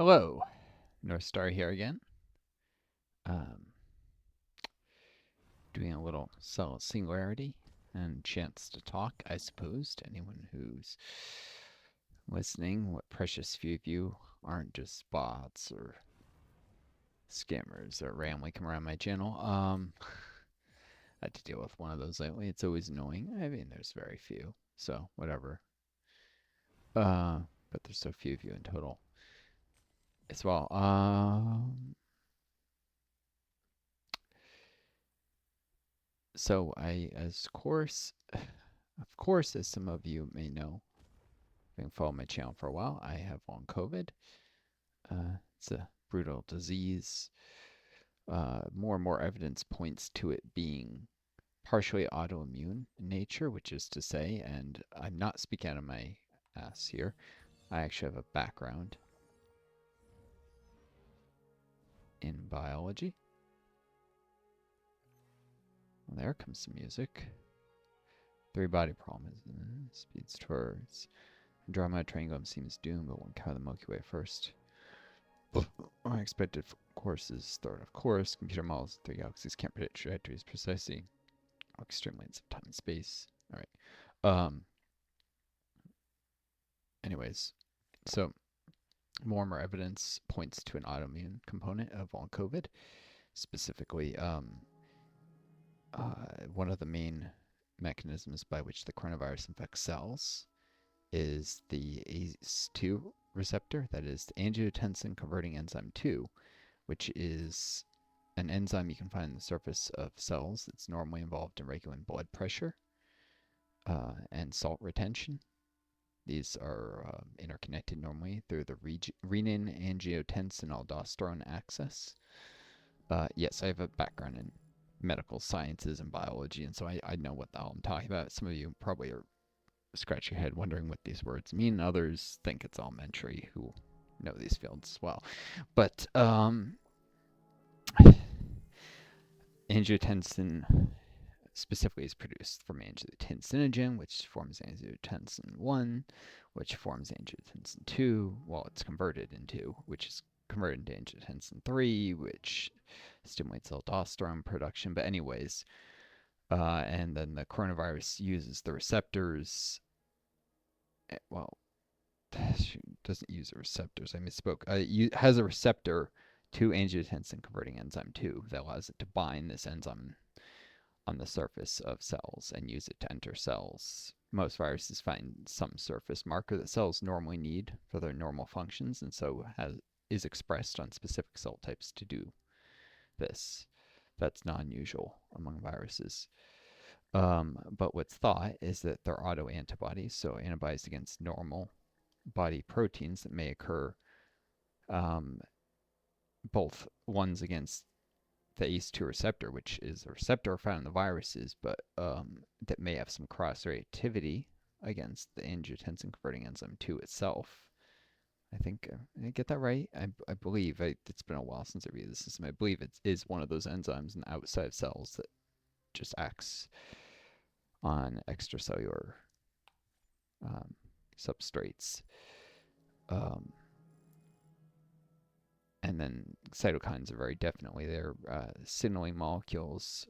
Hello, Northstar here again. Um, Doing a little Singularity and chance to talk, I suppose, to anyone who's listening. What precious few of you aren't just bots or scammers that randomly come around my channel. I had to deal with one of those lately. It's always annoying. I mean, there's very few, so whatever. But there's so few of you in total as well. So of course, as some of you may know, been following my channel for a while, I have long COVID. It's a brutal disease. More and more evidence points to it being partially autoimmune in nature, which is to say, and I'm not speaking out of my ass here, I actually have a background in biology. Well, there comes some music. Three body problem speeds towards Andromeda Triangle seems doomed, but one cow the Milky Way first. Unexpected courses start, of course. Computer models of three galaxies can't predict trajectories precisely. Extreme lengths of time and space. All right. Anyways, so more and more evidence points to an autoimmune component of long COVID. Specifically, one of the main mechanisms by which the coronavirus infects cells is the ACE2 receptor, that is the angiotensin converting enzyme 2, which is an enzyme you can find on the surface of cells that's normally involved in regulating blood pressure and salt retention. These are interconnected normally through the renin-angiotensin-aldosterone axis. Yes, I have a background in medical sciences and biology, and so I know what the hell I'm talking about. Some of you probably are scratching your head wondering what these words mean. Others think it's elementary who know these fields as well. But angiotensin specifically is produced from angiotensinogen, which forms angiotensin 1, which forms angiotensin 2, well, it's converted into, which is converted into angiotensin 3, which stimulates aldosterone production. But anyways, and then the coronavirus uses the receptors. Well, doesn't use the receptors. I misspoke. It has a receptor to angiotensin converting enzyme 2 that allows it to bind this enzyme on the surface of cells and use it to enter cells. Most viruses find some surface marker that cells normally need for their normal functions, and so is expressed on specific cell types to do this. That's not unusual among viruses. But what's thought is that they're autoantibodies, so antibodies against normal body proteins that may occur, both ones against the ACE2 receptor, which is a receptor found in the viruses, but that may have some cross-reactivity against the angiotensin converting enzyme 2 itself. I think, did I get that right? I believe, it's been a while since I read the system. I believe it is one of those enzymes in the outside of cells that just acts on extracellular substrates. And then cytokines are very definitely there. Signaling molecules.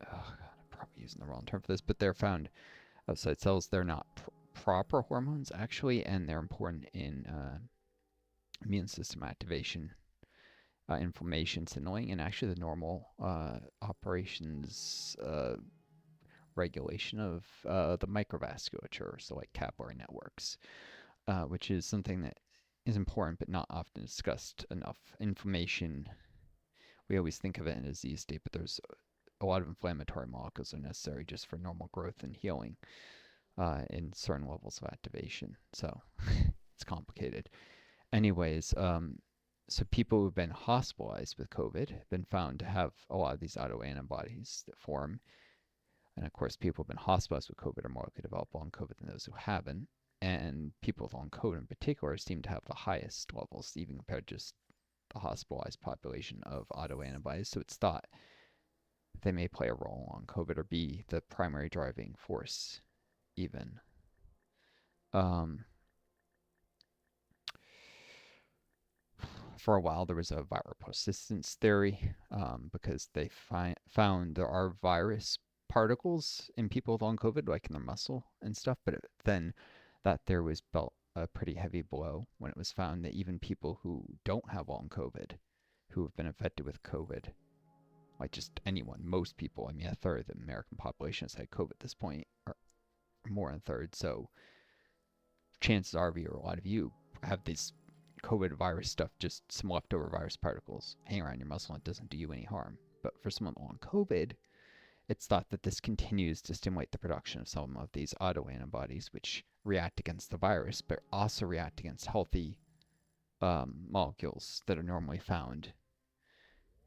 Oh, God, I'm probably using the wrong term for this, but they're found outside cells. They're not proper hormones, actually, and they're important in immune system activation, inflammation signaling, and actually the normal operations regulation of the microvasculature, so like capillary networks, which is something that is important but not often discussed enough. Inflammation, we always think of it in a disease state, but there's a lot of inflammatory molecules are necessary just for normal growth and healing in certain levels of activation. So it's complicated. Anyways, so people who've been hospitalized with COVID have been found to have a lot of these autoantibodies that form. And of course, people who've been hospitalized with COVID are more likely to develop long COVID than those who haven't. And people with long COVID in particular seem to have the highest levels, even compared to just the hospitalized population of autoantibodies. So it's thought they may play a role on COVID or be the primary driving force, even. Um, For a while, there was a viral persistence theory because they found there are virus particles in people with long COVID, like in their muscle and stuff. But then that theory was built a pretty heavy blow when it was found that even people who don't have long COVID, who have been infected with COVID, like just anyone, most people, I mean, a third of the American population has had COVID at this point, or more than a third. So chances are, a lot of you have this COVID virus stuff, just some leftover virus particles hang around your muscle and it doesn't do you any harm. But for someone on COVID, it's thought that this continues to stimulate the production of some of these autoantibodies, which react against the virus, but also react against healthy molecules that are normally found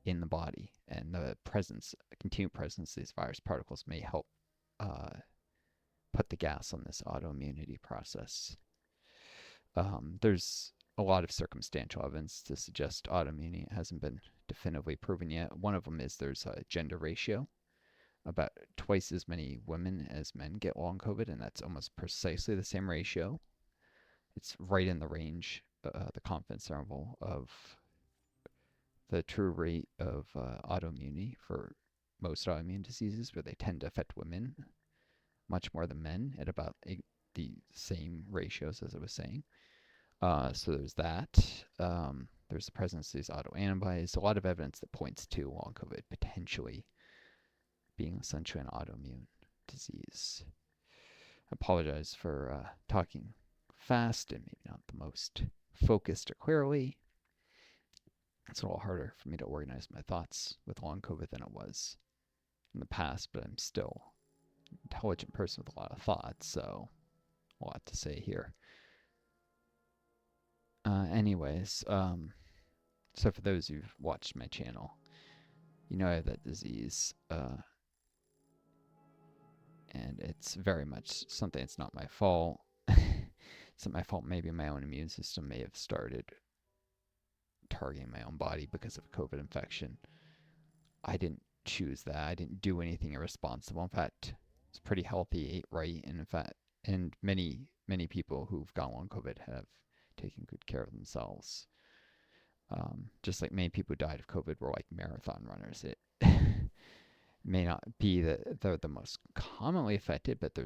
in the body. And the continued presence of these virus particles may help uh, put the gas on this autoimmunity process. There's a lot of circumstantial evidence to suggest autoimmunity hasn't been definitively proven yet. One of them is there's a gender ratio. About twice as many women as men get long COVID, and that's almost precisely the same ratio. It's right in the range, the confidence interval of the true rate of autoimmunity for most autoimmune diseases, where they tend to affect women much more than men at about the same ratios as I was saying. So there's that. There's the presence of these autoantibodies. A lot of evidence that points to long COVID potentially being essentially an autoimmune disease. I apologize for talking fast and maybe not the most focused or clearly. It's a little harder for me to organize my thoughts with long COVID than it was in the past, but I'm still an intelligent person with a lot of thoughts, so a lot to say here. So for those who've watched my channel, you know I have that disease, and it's very much something that's not my fault. It's not my fault. Maybe my own immune system may have started targeting my own body because of a COVID infection. I didn't choose that. I didn't do anything irresponsible. In fact, it's pretty healthy, ate right, and in fact, and many people who've gotten long COVID have taken good care of themselves. Just like many people who died of COVID were like marathon runners. It may not be that they're the most commonly affected, but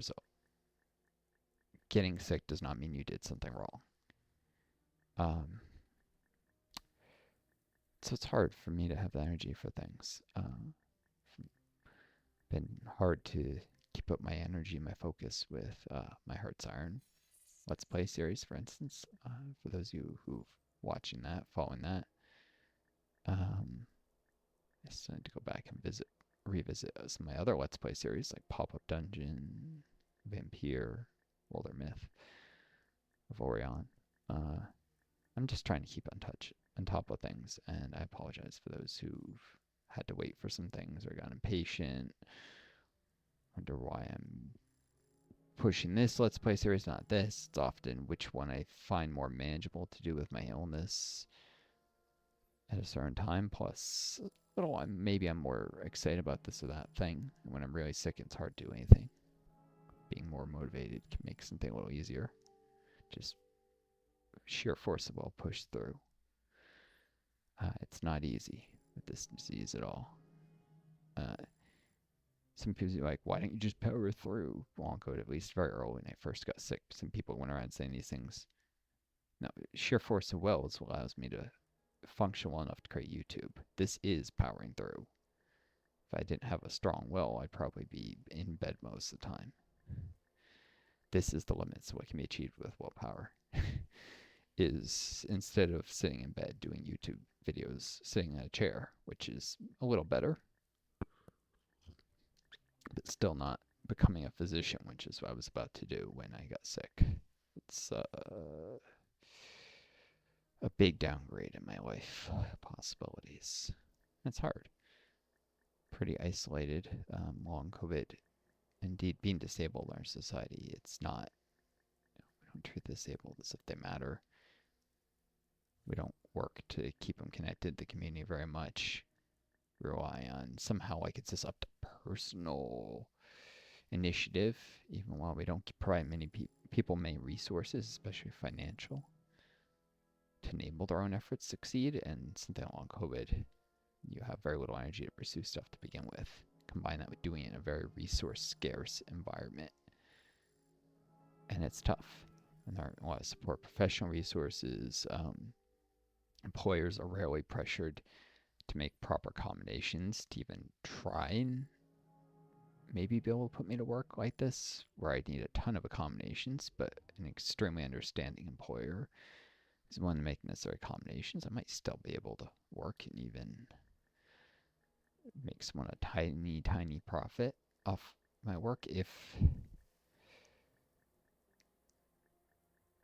getting sick does not mean you did something wrong. So it's hard for me to have the energy for things. Been hard to keep up my energy, my focus with my Heart's Iron Let's Play series, for instance. For those of you who've watching that, following that, I still need to go back and revisit some of my other Let's Play series like Pop-Up Dungeon, Vampire, World or Myth of Orion. I'm just trying to keep on top of things, and I apologize for those who've had to wait for some things or got impatient. Wonder why I'm pushing this Let's Play series, not this. It's often which one I find more manageable to do with my illness at a certain time. Plus, maybe I'm more excited about this or that thing. And when I'm really sick, it's hard to do anything. Being more motivated can make something a little easier. Just sheer force of will push through. It's not easy with this disease at all. Some people are like, why don't you just power through long COVID, at least very early when I first got sick? Some people went around saying these things. No, sheer force of will is what allows me to function well enough to create YouTube. This is powering through. If I didn't have a strong will, I'd probably be in bed most of the time. This is the limits of what can be achieved with willpower. Is instead of sitting in bed doing YouTube videos, sitting in a chair, which is a little better, but still not becoming a physician, which is what I was about to do when I got sick. It's a big downgrade in my life possibilities. It's hard. Pretty isolated. Long COVID. Indeed, being disabled in our society, it's not. We don't treat the disabled as if they matter. We don't work to keep them connected to the community very much. We rely on somehow like it's just up to personal initiative, even while we don't provide many people many resources, especially financial. to enable their own efforts succeed, and something along COVID, you have very little energy to pursue stuff to begin with. Combine that with doing it in a very resource scarce environment, and it's tough. And there aren't a lot of support professional resources. Employers are rarely pressured to make proper accommodations to even try and maybe be able to put me to work like this, where I'd need a ton of accommodations, but an extremely understanding employer is willing to make necessary accommodations. I might still be able to work and even make someone a tiny, tiny profit off my work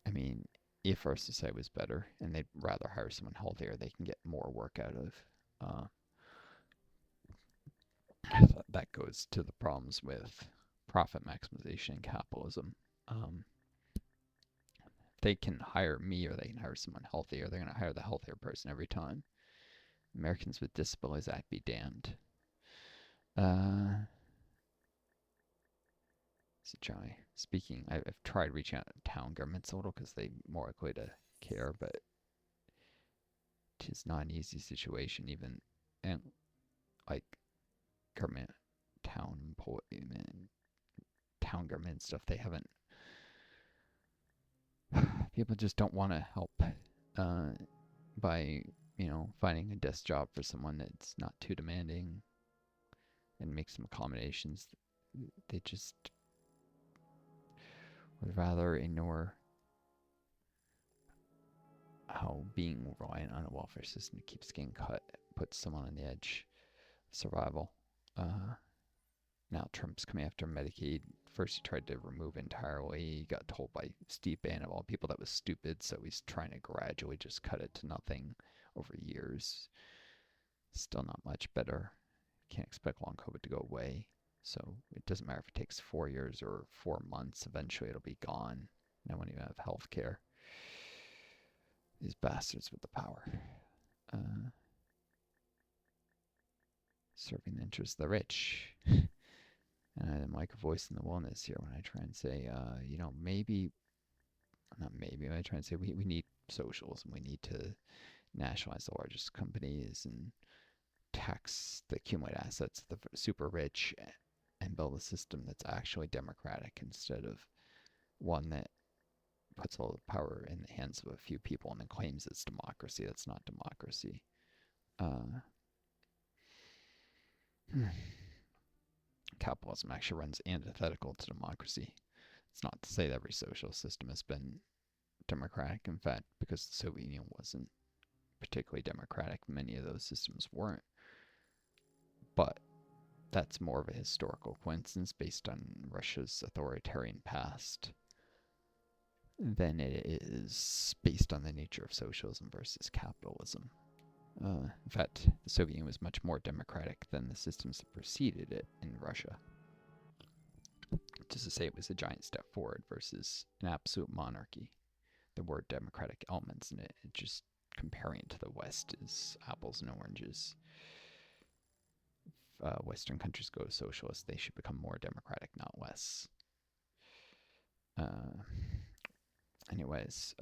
I mean, if our society was better and they'd rather hire someone healthier, they can get more work out of. Uh, that goes to the problems with profit maximization and capitalism. They can hire me or they can hire someone healthier. They're going to hire the healthier person every time. Americans with Disabilities Act be damned. So Johnny, speaking, I've tried reaching out to town governments a little because they're more likely to care, but it's not an easy situation. Even and like government, town employment, town government stuff, they haven't. People just don't want to help by finding a desk job for someone that's not too demanding and make some accommodations. They just would rather ignore how being reliant on a welfare system to keep getting cut puts someone on the edge of survival. Now Trump's coming after Medicaid. First he tried to remove entirely. He got told by Steve Bannon of all people that was stupid, so he's trying to gradually just cut it to nothing over years. Still not much better. Can't expect long COVID to go away. So it doesn't matter if it takes 4 years or 4 months. Eventually it'll be gone. No one even have health care. These bastards with the power. Serving the interests of the rich. And I'm like a voice in the wilderness here when I try and say, maybe, not maybe, when I try and say we need socialism. We need to nationalize the largest companies and tax the accumulated assets of the super rich and build a system that's actually democratic instead of one that puts all the power in the hands of a few people and then claims it's democracy. That's not democracy. Capitalism actually runs antithetical to democracy. It's not to say that every social system has been democratic. In fact, because the Soviet Union wasn't particularly democratic, many of those systems weren't. But that's more of a historical coincidence based on Russia's authoritarian past than it is based on the nature of socialism versus capitalism. In fact, the Soviet Union was much more democratic than the systems that preceded it in Russia. Just to say it was a giant step forward versus an absolute monarchy. There were democratic elements in it. It just comparing it to the West is apples and oranges. If Western countries go socialist, they should become more democratic, not less. Anyways,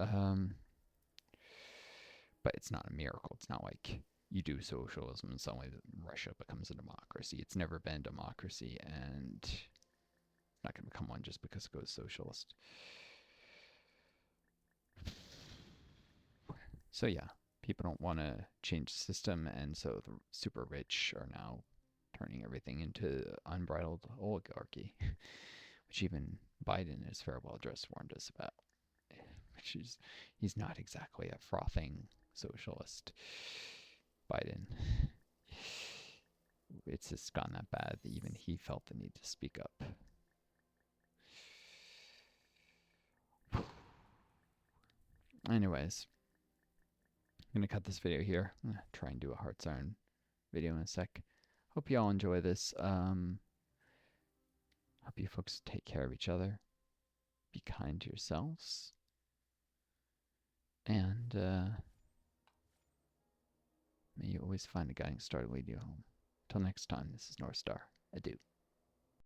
but it's not a miracle. It's not like you do socialism and suddenly Russia becomes a democracy. It's never been a democracy, and it's not going to become one just because it goes socialist. So yeah, people don't want to change the system, and so the super rich are now turning everything into unbridled oligarchy, which even Biden in his farewell address warned us about. Which is, he's not exactly a frothing socialist, Biden. It's just gone that bad that even he felt the need to speak up. Anyways, I'm going to cut this video here. I'm going to try and do a Hearts Iron video in a sec. Hope you all enjoy this. Hope you folks take care of each other. Be kind to yourselves. And may you always find a guiding star to lead you home. Till next time, this is Northstar. Adieu.